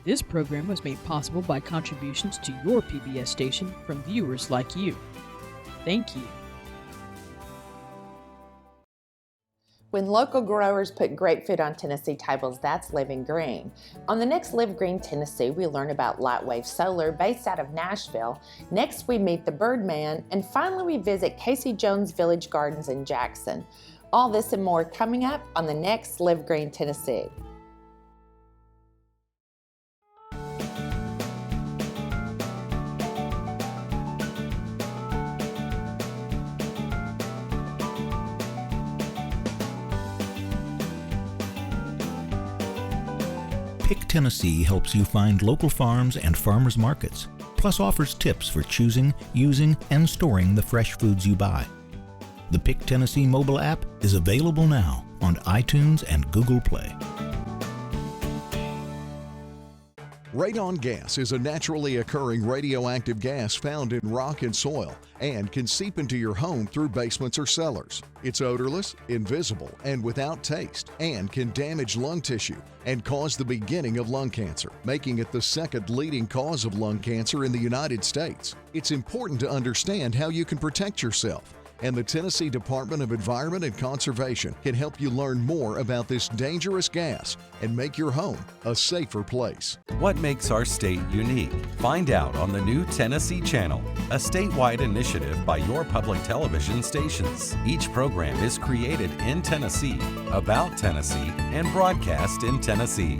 This program was made possible by contributions to your PBS station from viewers like you. Thank you. When local growers put great food on Tennessee tables, that's living green. On the next Live Green Tennessee, we learn about Lightwave Solar based out of Nashville. Next, we meet the Birdman, and finally we visit Casey Jones Village Gardens in Jackson. All this and more coming up on the next Live Green Tennessee. Pick Tennessee helps you find local farms and farmers markets, plus offers tips for choosing, using, and storing the fresh foods you buy. The Pick Tennessee mobile app is available now on iTunes and Google Play. Radon gas is a naturally occurring radioactive gas found in rock and soil and can seep into your home through basements or cellars. It's odorless, invisible, and without taste, and can damage lung tissue and cause the beginning of lung cancer, making it the second leading cause of lung cancer in the United States. It's important to understand how you can protect yourself, and the Tennessee Department of Environment and Conservation can help you learn more about this dangerous gas and make your home a safer place. What makes our state unique? Find out on the new Tennessee Channel, a statewide initiative by your public television stations. Each program is created in Tennessee, about Tennessee, and broadcast in Tennessee.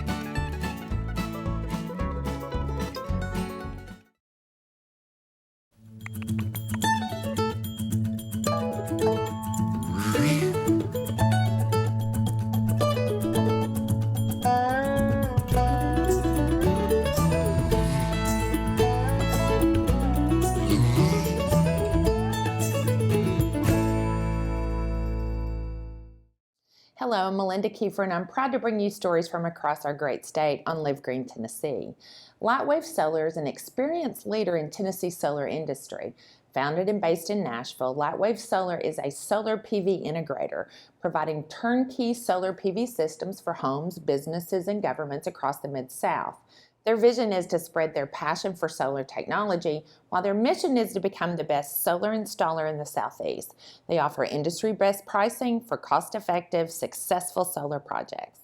Hello, I'm Melinda Kiefer, and I'm proud to bring you stories from across our great state on Live Green Tennessee. Lightwave Solar is an experienced leader in Tennessee solar industry. Founded and based in Nashville, Lightwave Solar is a solar PV integrator, providing turnkey solar PV systems for homes, businesses, and governments across the Mid-South. Their vision is to spread their passion for solar technology, while their mission is to become the best solar installer in the Southeast. They offer industry-best pricing for cost-effective, successful solar projects.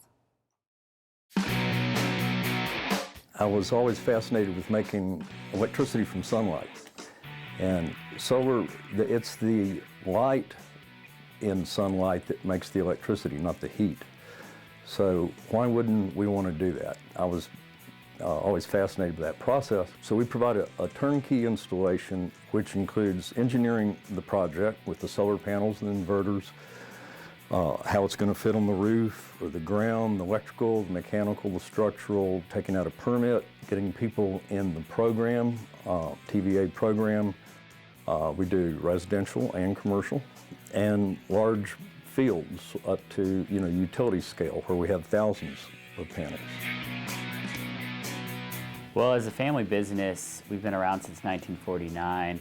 I was always fascinated with making electricity from sunlight. And solar, it's the light in sunlight that makes the electricity, not the heat. So why wouldn't we want to do that? I was always fascinated with that process. So we provide a turnkey installation, which includes engineering the project with the solar panels and inverters, how it's going to fit on the roof or the ground, the electrical, the mechanical, the structural, taking out a permit, getting people in the program, TVA program. We do residential and commercial, and large fields up to utility scale where we have thousands of panels. Well, as a family business, we've been around since 1949,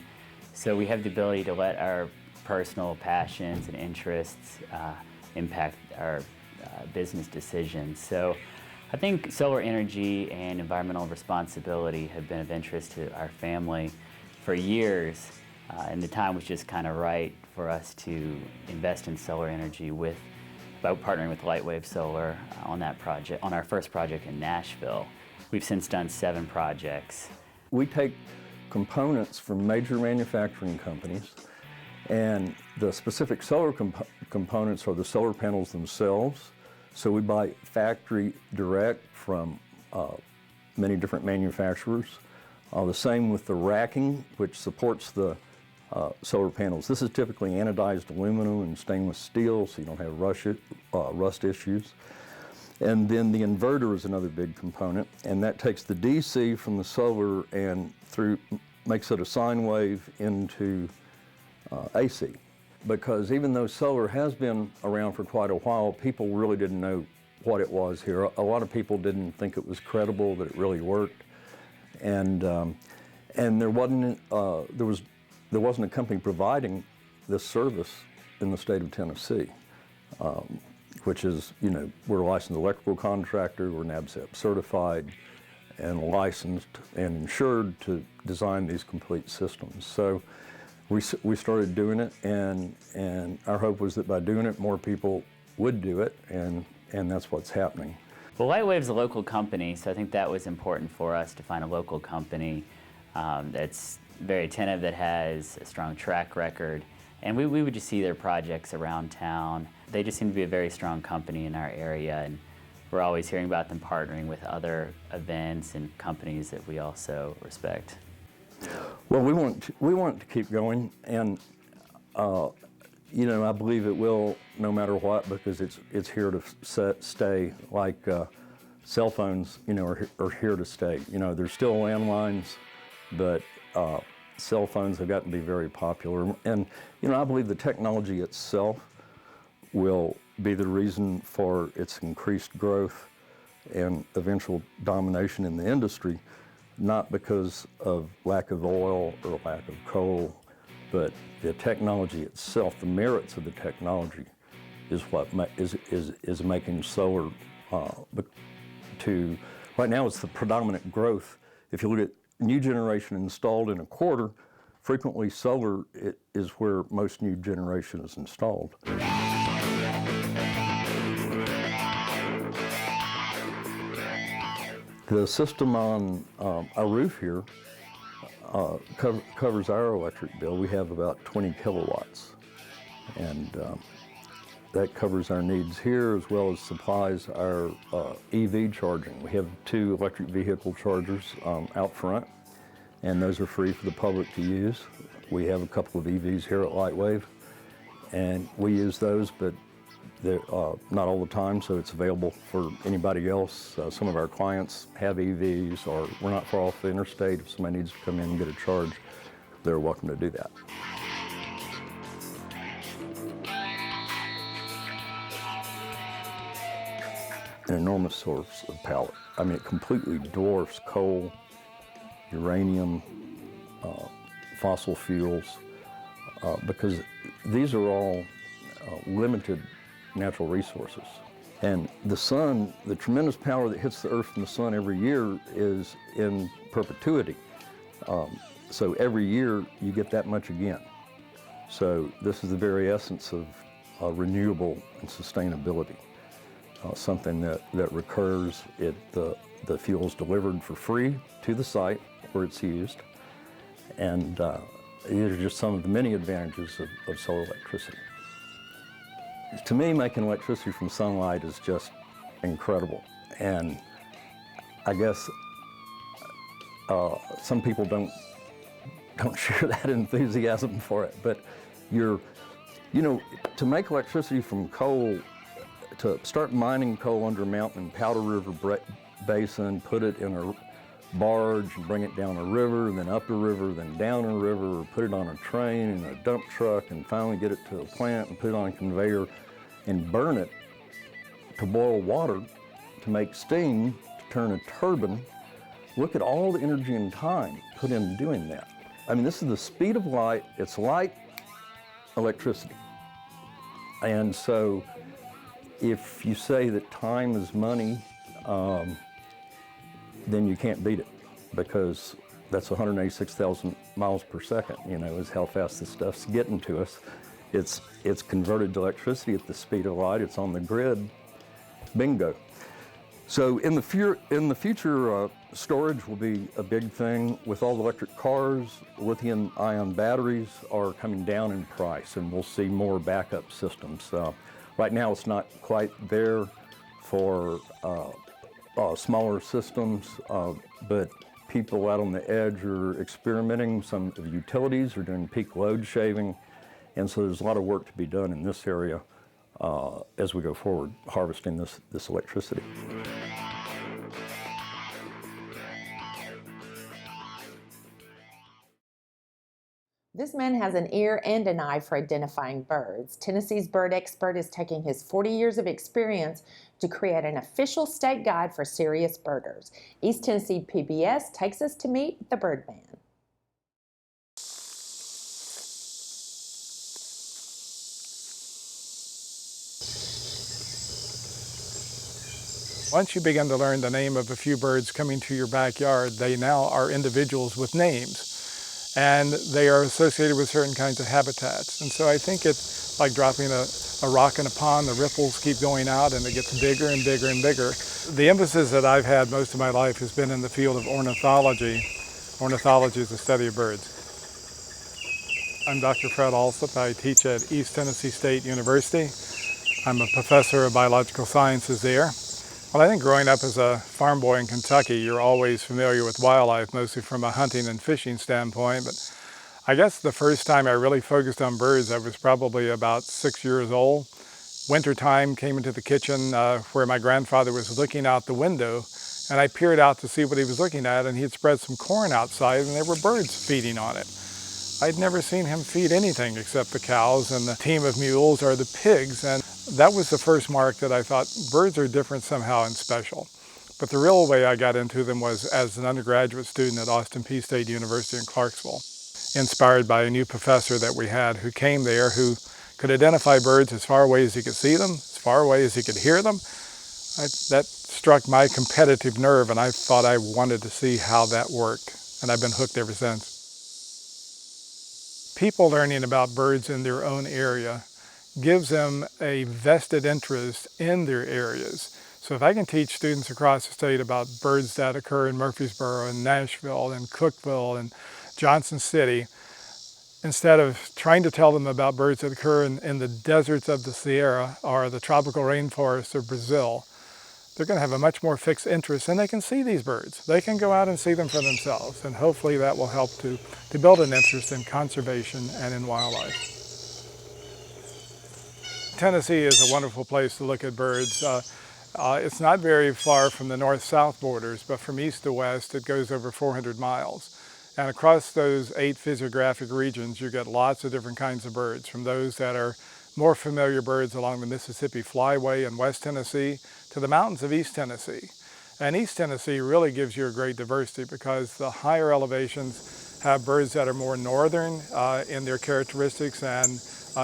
so we have the ability to let our personal passions and interests impact our business decisions. So I think solar energy and environmental responsibility have been of interest to our family for years, and the time was just kind of right for us to invest in solar energy by partnering with Lightwave Solar on that project, on our first project in Nashville. We've since done 7 projects. We take components from major manufacturing companies, and the specific solar components are the solar panels themselves. So we buy factory direct from many different manufacturers. The same with the racking, which supports the solar panels. This is typically anodized aluminum and stainless steel, so you don't have rust issues. And then the inverter is another big component, and that takes the DC from the solar and makes it a sine wave into AC. Because even though solar has been around for quite a while, people really didn't know what it was here. A lot of people didn't think it was credible, that it really worked, and there wasn't a company providing this service in the state of Tennessee. Which is, we're a licensed electrical contractor, we're NABCEP certified, and licensed and insured to design these complete systems. So we started doing it, and our hope was that by doing it, more people would do it, and that's what's happening. Well, Lightwave's a local company, so I think that was important for us to find a local company that's very attentive, that has a strong track record. And we would just see their projects around town. They just seem to be a very strong company in our area, and we're always hearing about them partnering with other events and companies that we also respect. Well, we want to keep going, and you know, I believe it will no matter what, because it's here to stay. Like cell phones, you know, are here to stay. You know, there's still landlines, but cell phones have gotten to be very popular. And you know, I believe the technology itself will be the reason for its increased growth and eventual domination in the industry, not because of lack of oil or lack of coal, but the technology itself, the merits of the technology, is what is making solar right now it's the predominant growth. If you look at new generation installed in a quarter, frequently solar is where most new generation is installed. The system on our roof here covers our electric bill. We have about 20 kilowatts, and that covers our needs here, as well as supplies our EV charging. We have 2 electric vehicle chargers out front, and those are free for the public to use. We have a couple of EVs here at Lightwave, and we use those, but they're not all the time, so it's available for anybody else. Some of our clients have EVs, or we're not far off the interstate. If somebody needs to come in and get a charge, they're welcome to do that. An enormous source of power. I mean, it completely dwarfs coal, uranium, fossil fuels, because these are all limited natural resources. And the sun, the tremendous power that hits the earth from the sun every year is in perpetuity. So every year you get that much again. So this is the very essence of renewable and sustainability. Something that recurs. The fuel is delivered for free to the site where it's used. And these are just some of the many advantages of solar electricity. To me, making electricity from sunlight is just incredible. And I guess some people don't share that enthusiasm for it. But you know, to make electricity from coal, to start mining coal under a mountain in Powder River Basin, put it in a barge and bring it down a river, then up a river, then down a river, or put it on a train and a dump truck, and finally get it to a plant and put it on a conveyor and burn it to boil water, to make steam, to turn a turbine. Look at all the energy and time put into doing that. I mean, this is the speed of light. It's light, electricity. And so if you say that time is money, then you can't beat it, because that's 186,000 miles per second, you know, is how fast this stuff's getting to us. It's converted to electricity at the speed of light. It's on the grid. Bingo. So in the future, storage will be a big thing. With all the electric cars, lithium-ion batteries are coming down in price, and we'll see more backup systems. Right now, it's not quite there for smaller systems, but people out on the edge are experimenting. Some of the utilities are doing peak load shaving, and so there's a lot of work to be done in this area as we go forward, harvesting this electricity. This man has an ear and an eye for identifying birds. Tennessee's bird expert is taking his 40 years of experience to create an official state guide for serious birders. East Tennessee PBS takes us to meet the Birdman. Once you begin to learn the name of a few birds coming to your backyard, they now are individuals with names, and they are associated with certain kinds of habitats. And so I think it's like dropping a rock in a pond. The ripples keep going out and it gets bigger and bigger and bigger. The emphasis that I've had most of my life has been in the field of ornithology. Ornithology is the study of birds. I'm Dr. Fred Alsop. I teach at East Tennessee State University. I'm a professor of biological sciences there. Well, I think growing up as a farm boy in Kentucky, you're always familiar with wildlife, mostly from a hunting and fishing standpoint. But I guess the first time I really focused on birds, I was probably about 6 years old. Wintertime, came into the kitchen where my grandfather was looking out the window, and I peered out to see what he was looking at, and he had spread some corn outside, and there were birds feeding on it. I'd never seen him feed anything except the cows and the team of mules or the pigs, and that was the first mark that I thought birds are different somehow and special. But the real way I got into them was as an undergraduate student at Austin Peay State University in Clarksville, inspired by a new professor that we had who came there who could identify birds as far away as he could see them, as far away as he could hear them. That struck my competitive nerve, and I thought I wanted to see how that worked, and I've been hooked ever since. People learning about birds in their own area gives them a vested interest in their areas. So if I can teach students across the state about birds that occur in Murfreesboro and Nashville and Cookeville and Johnson City, instead of trying to tell them about birds that occur in the deserts of the Sierra or the tropical rainforests of Brazil, they're going to have a much more fixed interest, and they can see these birds. They can go out and see them for themselves, and hopefully that will help to build an interest in conservation and in wildlife. Tennessee is a wonderful place to look at birds. It's not very far from the north-south borders, but from east to west it goes over 400 miles. And across those 8 physiographic regions you get lots of different kinds of birds, from those that are more familiar birds along the Mississippi Flyway in West Tennessee to the mountains of East Tennessee. And East Tennessee really gives you a great diversity because the higher elevations have birds that are more northern in their characteristics and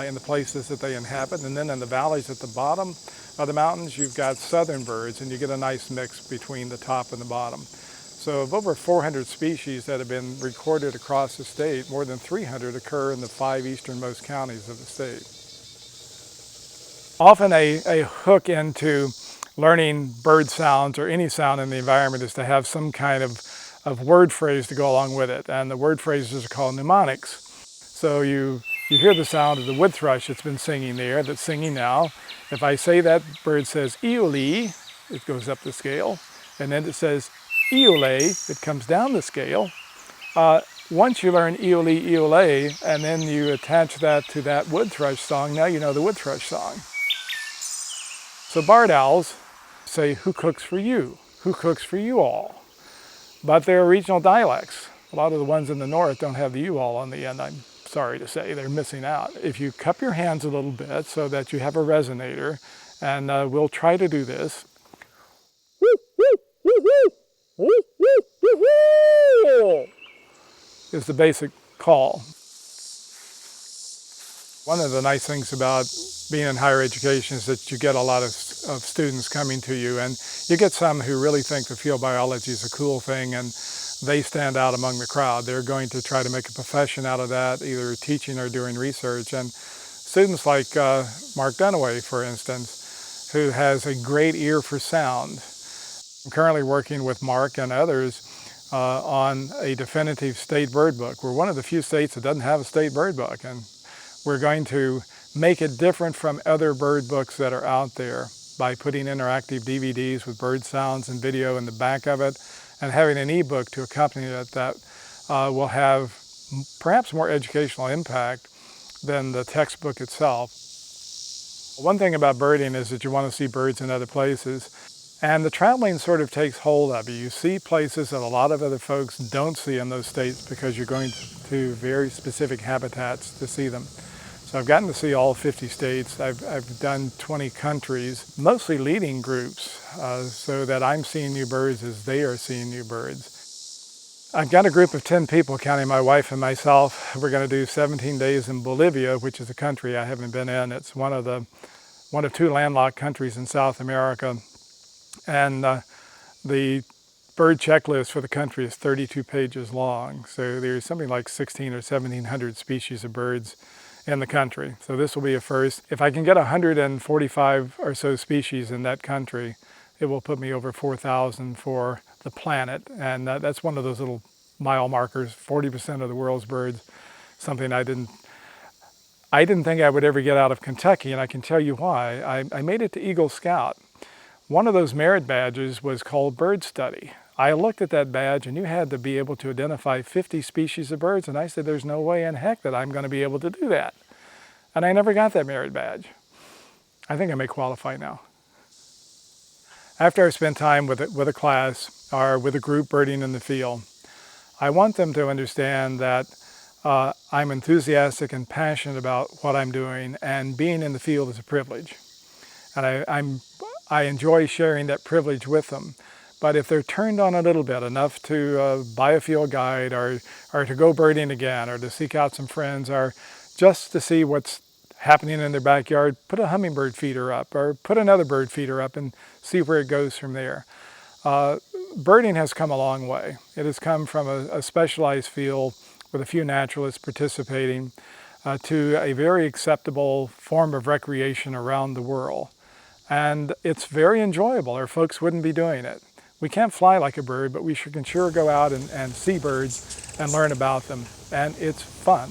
in the places that they inhabit. And then in the valleys at the bottom of the mountains, you've got southern birds, and you get a nice mix between the top and the bottom. So of over 400 species that have been recorded across the state, more than 300 occur in the 5 easternmost counties of the state. Often a hook into learning bird sounds or any sound in the environment is to have some kind of word phrase to go along with it. And the word phrases are called mnemonics. So you hear the sound of the wood thrush that's been singing there, that's singing now. If I say that bird says eole, it goes up the scale. And then it says eole, it comes down the scale. Once you learn eole, eole, and then you attach that to that wood thrush song, now you know the wood thrush song. So barred owls say, who cooks for you? Who cooks for you all? But they're regional dialects. A lot of the ones in the north don't have the you all on the end, I'm sorry to say, they're missing out. If you cup your hands a little bit so that you have a resonator, and we'll try to do this. Is the basic call. One of the nice things about being in higher education is that you get a lot of students coming to you, and you get some who really think the field biology is a cool thing, and they stand out among the crowd. They're going to try to make a profession out of that, either teaching or doing research. And students like Mark Dunaway, for instance, who has a great ear for sound. I'm currently working with Mark and others on a definitive state bird book. We're one of the few states that doesn't have a state bird book, and we're going to make it different from other bird books that are out there by putting interactive DVDs with bird sounds and video in the back of it, and having an ebook to accompany it that will have perhaps more educational impact than the textbook itself. One thing about birding is that you want to see birds in other places, and the traveling sort of takes hold of you. You see places that a lot of other folks don't see in those states because you're going to very specific habitats to see them. So I've gotten to see all 50 states. I've done 20 countries, mostly leading groups, so that I'm seeing new birds as they are seeing new birds. I've got a group of 10 people, counting my wife and myself. We're going to do 17 days in Bolivia, which is a country I haven't been in. It's one of 2 landlocked countries in South America. And the bird checklist for the country is 32 pages long. So there's something like 16 or 1700 species of birds in the country. So this will be a first. If I can get 145 or so species in that country, it will put me over 4,000 for the planet. And that's one of those little mile markers, 40% of the world's birds, something I didn't think I would ever get out of Kentucky, and I can tell you why. I made it to Eagle Scout. One of those merit badges was called Bird Study. I looked at that badge and you had to be able to identify 50 species of birds, and I said there's no way in heck that I'm going to be able to do that. And I never got that merit badge. I think I may qualify now. After I spend time with a class or with a group birding in the field, I want them to understand that I'm enthusiastic and passionate about what I'm doing, and being in the field is a privilege. And I enjoy sharing that privilege with them. But if they're turned on a little bit, enough to buy a field guide or to go birding again, or to seek out some friends, or just to see what's happening in their backyard, put a hummingbird feeder up or put another bird feeder up and see where it goes from there. Birding has come a long way. It has come from a specialized field with a few naturalists participating to a very acceptable form of recreation around the world. And it's very enjoyable, or folks wouldn't be doing it. We can't fly like a bird, but we can sure go out and see birds and learn about them, and it's fun.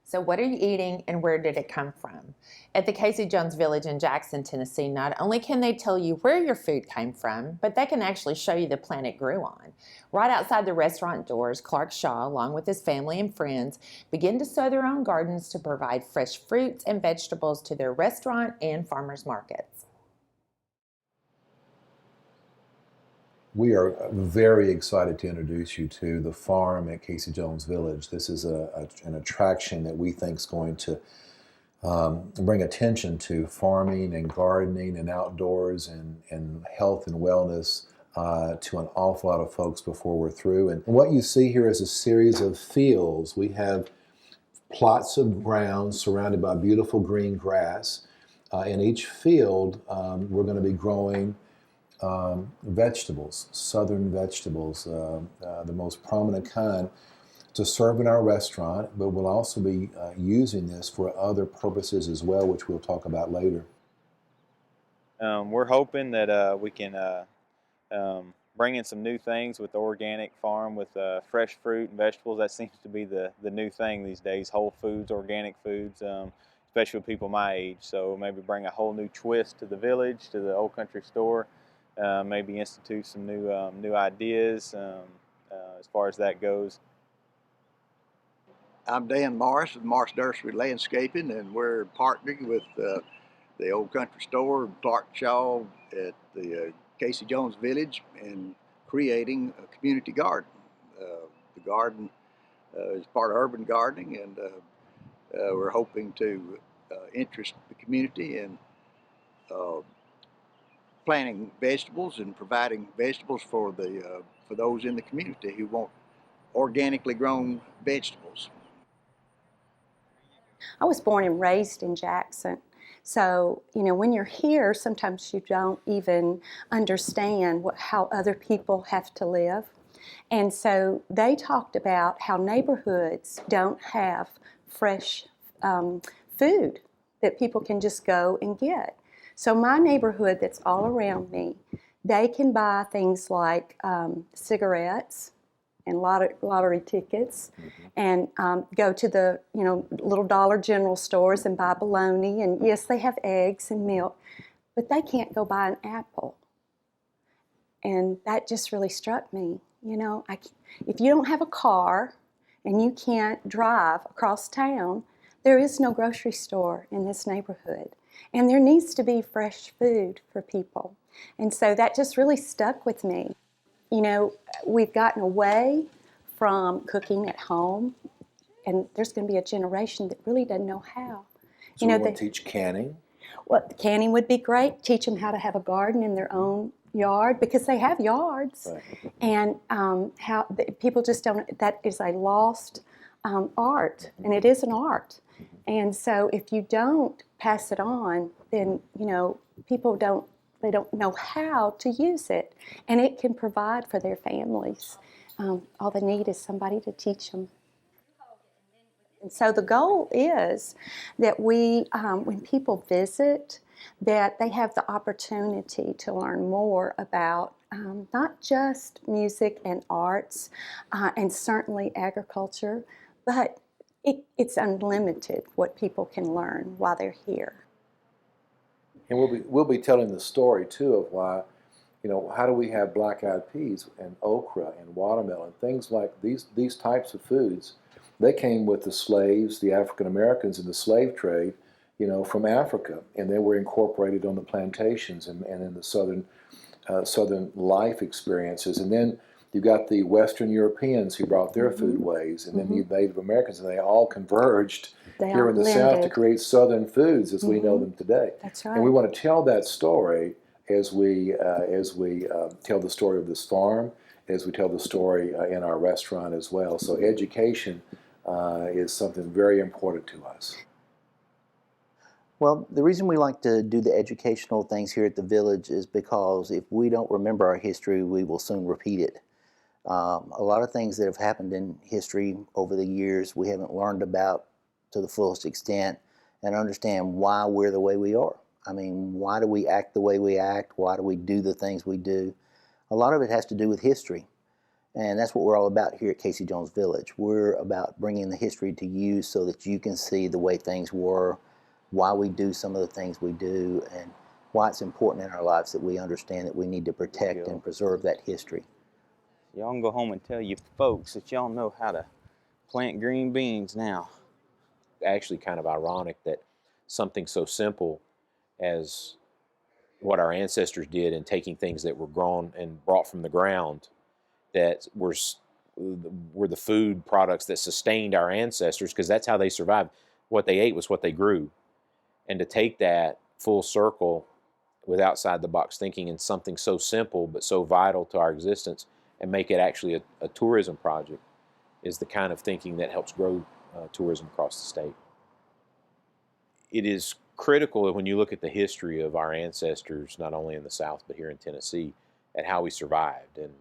So what are you eating and where did it come from? At the Casey Jones Village in Jackson, Tennessee, not only can they tell you where your food came from, but they can actually show you the plant it grew on. Right outside the restaurant doors, Clark Shaw, along with his family and friends, begin to sow their own gardens to provide fresh fruits and vegetables to their restaurant and farmers markets. We are very excited to introduce you to the farm at Casey Jones Village. This is an attraction that we think is going to bring attention to farming and gardening and outdoors and health and wellness to an awful lot of folks before we're through. And what you see here is a series of fields. We have plots of ground surrounded by beautiful green grass. In each field, we're going to be growing vegetables, southern vegetables, the most prominent kind, to serve in our restaurant, but we'll also be using this for other purposes as well, which we'll talk about later. We're hoping that we can bring in some new things with the organic farm, with fresh fruit and vegetables. That seems to be the new thing these days, whole foods, organic foods, especially with people my age. So maybe bring a whole new twist to the village, to the Old Country Store, maybe institute some new ideas as far as that goes. I'm Dan Morris of Morris Nursery Landscaping, and we're partnering with the Old Country Store and Clark Shaw at the Casey Jones Village and creating a community garden. The garden is part of urban gardening, and we're hoping to interest the community in planting vegetables and providing vegetables for those in the community who want organically grown vegetables. I was born and raised in Jackson. So, you know, when you're here, sometimes you don't even understand how other people have to live. And so they talked about how neighborhoods don't have fresh food that people can just go and get. So my neighborhood that's all around me, they can buy things like cigarettes and lottery tickets, and go to the little Dollar General stores and buy bologna, and yes, they have eggs and milk, but they can't go buy an apple. And that just really struck me. You know, if you don't have a car and you can't drive across town, there is no grocery store in this neighborhood, and there needs to be fresh food for people. And so that just really stuck with me. You know, we've gotten away from cooking at home, and there's going to be a generation that really doesn't know how. So you want to teach canning? Well, canning would be great. Teach them how to have a garden in their own yard, because they have yards. Right. And how people just don't, that is a lost art, and it is an art. And so if you don't pass it on, then, you know, people don't know how to use it. And it can provide for their families. All they need is somebody to teach them. And so the goal is that we, when people visit, that they have the opportunity to learn more about not just music and arts and certainly agriculture, but it's unlimited what people can learn while they're here. And we'll be telling the story too of why, you know, how do we have black-eyed peas and okra and watermelon, things like these types of foods. They came with the slaves, the African Americans in the slave trade, you know, from Africa, and they were incorporated on the plantations and in the southern life experiences. And then you got the Western Europeans who brought their foodways, and then the Native Americans, and they all converged here in the South to create Southern foods as we know them today. That's right. And we want to tell that story as we tell the story of this farm, as we tell the story in our restaurant as well. So education is something very important to us. Well, the reason we like to do the educational things here at the Village is because if we don't remember our history, we will soon repeat it. A lot of things that have happened in history over the years we haven't learned about to the fullest extent and understand why we're the way we are. I mean, why do we act the way we act? Why do we do the things we do? A lot of it has to do with history. And that's what we're all about here at Casey Jones Village. We're about bringing the history to you so that you can see the way things were, why we do some of the things we do, and why it's important in our lives that we understand that we need to protect and preserve that history. Y'all can go home and tell your folks that y'all know how to plant green beans now. Actually kind of ironic that something so simple as what our ancestors did in taking things that were grown and brought from the ground that were the food products that sustained our ancestors, because that's how they survived. What they ate was what they grew. And to take that full circle with outside the box thinking in something so simple but so vital to our existence and make it actually a tourism project is the kind of thinking that helps grow tourism across the state. It is critical when you look at the history of our ancestors, not only in the South but here in Tennessee, at how we survived. And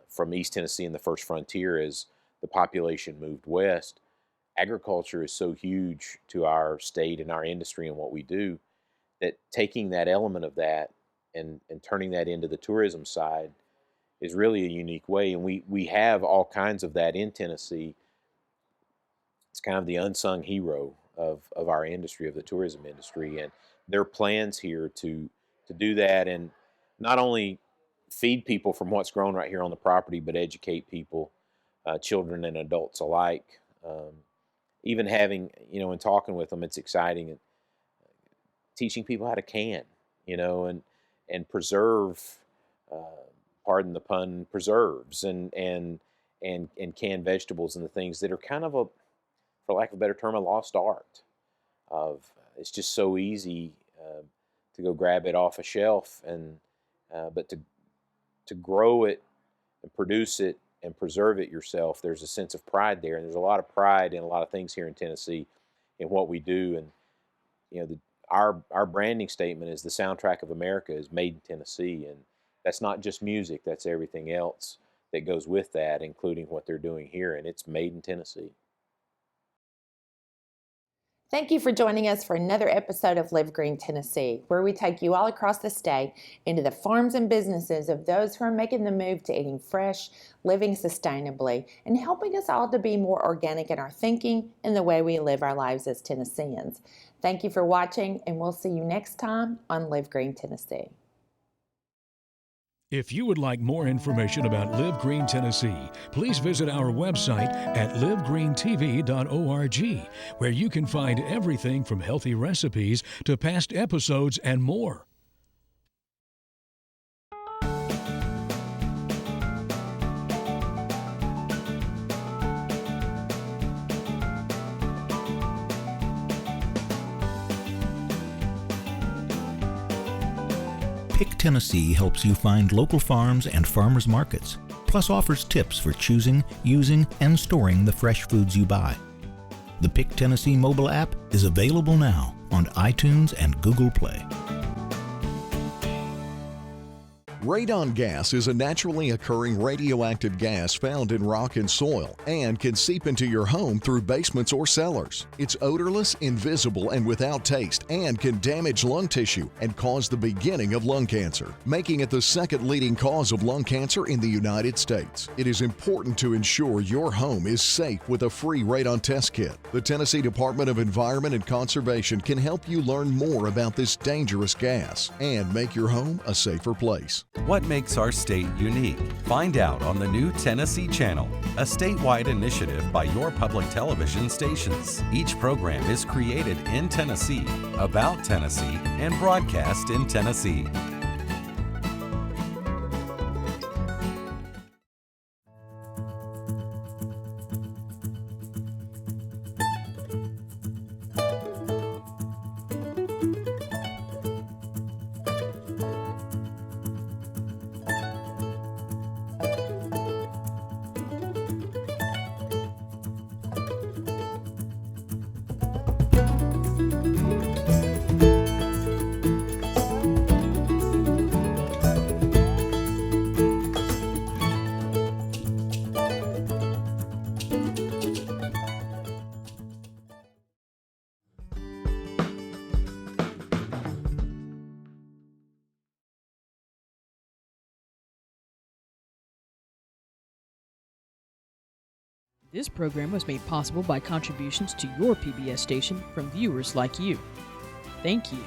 from East Tennessee in the first frontier, as the population moved west, agriculture is so huge to our state and our industry and what we do that taking that element of that and turning that into the tourism side is really a unique way. And we have all kinds of that in Tennessee. It's kind of the unsung hero of our industry, of the tourism industry. And there are plans here to do that and not only feed people from what's grown right here on the property, but educate people, children and adults alike. Even having, you know, and talking with them, it's exciting. And teaching people how to can, you know, and preserve, pardon the pun, preserves and canned vegetables and the things that are kind of for lack of a better term, a lost art. It's just so easy to go grab it off a shelf, but to grow it and produce it and preserve it yourself, there's a sense of pride there, and there's a lot of pride in a lot of things here in Tennessee in what we do. And you know, our branding statement is the soundtrack of America is made in Tennessee, and that's not just music, that's everything else that goes with that, including what they're doing here, and it's made in Tennessee. Thank you for joining us for another episode of Live Green Tennessee, where we take you all across the state into the farms and businesses of those who are making the move to eating fresh, living sustainably, and helping us all to be more organic in our thinking and the way we live our lives as Tennesseans. Thank you for watching, and we'll see you next time on Live Green Tennessee. If you would like more information about Live Green Tennessee, please visit our website at livegreentv.org, where you can find everything from healthy recipes to past episodes and more. Pick Tennessee helps you find local farms and farmers markets, plus offers tips for choosing, using, and storing the fresh foods you buy. The Pick Tennessee mobile app is available now on iTunes and Google Play. Radon gas is a naturally occurring radioactive gas found in rock and soil and can seep into your home through basements or cellars. It's odorless, invisible, and without taste, and can damage lung tissue and cause the beginning of lung cancer, making it the second leading cause of lung cancer in the United States. It is important to ensure your home is safe with a free radon test kit. The Tennessee Department of Environment and Conservation can help you learn more about this dangerous gas and make your home a safer place. What makes our state unique? Find out on the new Tennessee Channel, a statewide initiative by your public television stations. Each program is created in Tennessee, about Tennessee, and broadcast in Tennessee. This program was made possible by contributions to your PBS station from viewers like you. Thank you.